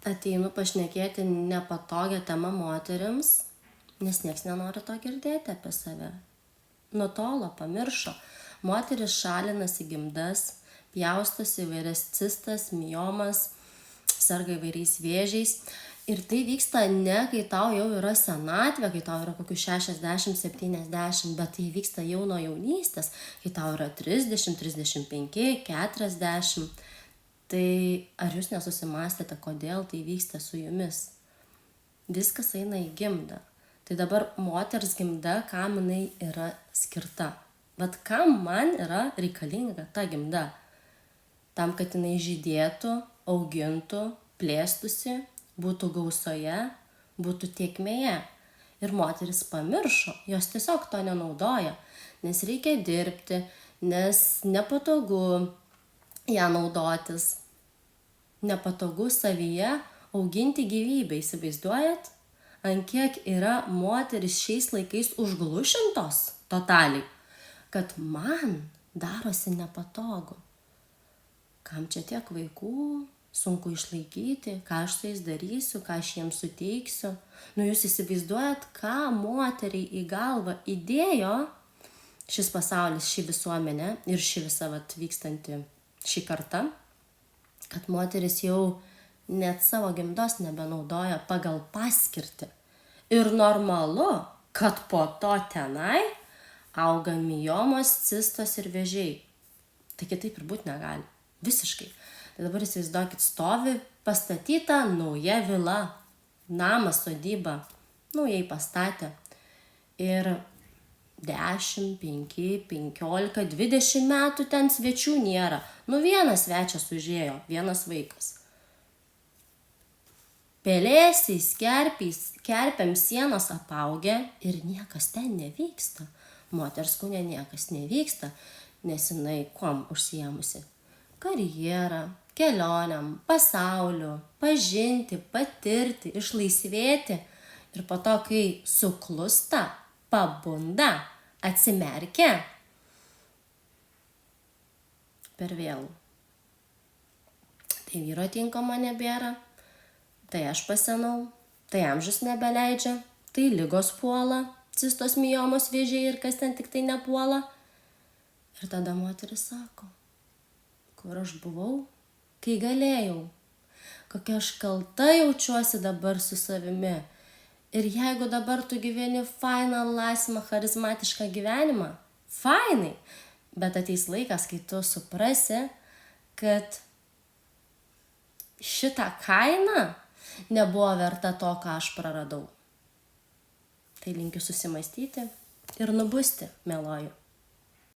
Ateinu pašnekėti nepatogią temą moterims, nes nieks nenori to girdėti apie save. Nutolo, pamiršo. Moteris šalinasi gimdas, pjaustosi įvairias cistas, miomas, serga įvairiais vėžiais. Ir tai vyksta ne kai tau jau yra senatvė, kai tau yra kokių 60-70, bet tai vyksta jau nuo jaunystės, kai tau yra 30, 35, 40. Tai ar jūs nesusimąstėte, kodėl tai vyksta su jumis? Viskas eina į gimdą. Tai dabar moters gimda, kam jinai yra skirta. Bet kam man yra reikalinga ta gimda? Tam, kad jinai žydėtų, augintų, plėstųsi, būtų gausoje, būtų tėkmėje. Ir moteris pamiršo, jos tiesiog to nenaudoja, nes reikia dirbti, nes nepatogu ją naudotis. Nepatogu savyje auginti gyvybę, įsivaizduojat? Ant kiek yra moteris šiais laikais užglušintos totaliai, kad man darosi nepatogu. Kam čia tiek vaikų, sunku išlaikyti, ką aš su jais darysiu, ką aš jiems suteiksiu. Jūs įsivaizduojat, ką moteriai į galvą įdėjo šis pasaulis, ši visuomenė ir ši visa vykstanti šį kartą, kad moteris jau net savo gimdos nebenaudoja pagal paskirtį. Ir normalu, kad po to tenai auga miomos, cistos ir vėžiai. Tai kitaip ir būti negali. Visiškai. Tai dabar įsivaizduokit, stovi pastatyta nauja vila, namas, sodyba, naujai pastatė. Ir 10, 5, 15, 20 metų ten svečių nėra. Vienas svečias užėjo, vienas vaikas. Pelėsiais, kerpėm sienos apaugę ir niekas ten nevyksta. Moters kūne niekas nevyksta, nes jinai kuom užsiėmusi? Karjerą, kelioniam, pasauliu, pažinti, patirti, išlaisvėti. Ir po to, kai suklusta, pabunda, atsimerkia, per vėlų. Tai vyro tinkamo nebėra, tai aš pasenau, tai amžius nebeleidžia, tai ligos puola, cistos, miomos, vėžiai ir kas ten tik tai nepuola. Ir tada moteris sako, kur aš buvau, kai galėjau, kokia aš kalta jaučiuosi dabar su savimi. Ir jeigu dabar tu gyveni fainą, laisvą, charizmatišką gyvenimą, fainai, bet ateis laikas, kai tu suprasi, kad šitą kainą nebuvo verta to, ką aš praradau. Tai linkiu susimąstyti ir nubusti, mieloju.